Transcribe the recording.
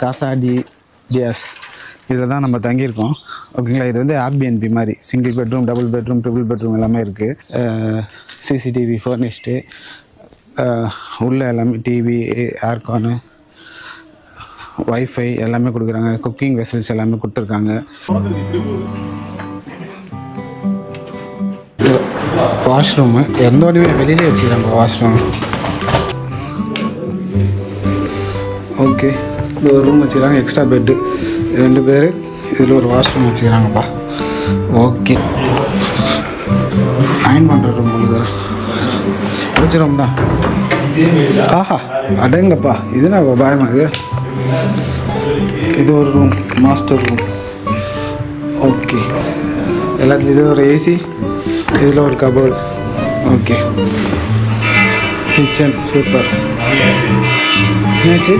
காசா DS இதில் தான் நம்ம தங்கியிருக்கோம். ஓகேங்களா. இது வந்து ஏர்பிஎன்பி மாதிரி single bedroom, double bedroom, triple bedroom எல்லாமே இருக்குது. சிசிடிவி ஃபர்னிஷ்டு, உள்ளே எல்லாமே டிவி, ஏர்கானு, வைஃபை எல்லாமே கொடுக்குறாங்க. குக்கிங் வெசல்ஸ் எல்லாமே கொடுத்துருக்காங்க. வாஷ்ரூமு எந்தோடையுமே வெளியிலே வச்சுக்கிறாங்க வாஷ்ரூம். ஓகே, இது ஒரு ரூம் வச்சுக்கிறாங்க. எக்ஸ்ட்ரா பெட்டு 2 பேர். இதில் ஒரு வாஷ்ரூம் வச்சுக்கிறாங்கப்பா. ஓகே, அயன் பண்ணுற ரூம் உங்களுக்கு பிடிச்ச ரூம் தான். ஆஹா அடங்கப்பா, இதுனா பயமா இது. இது ஒரு ரூம், மாஸ்டர் ரூம். ஓகே, எல்லாத்துலேயும் இது ஒரு ஏசி, இதில் ஒரு கபோர்டு. Okay, kitchen super. என்னாச்சு?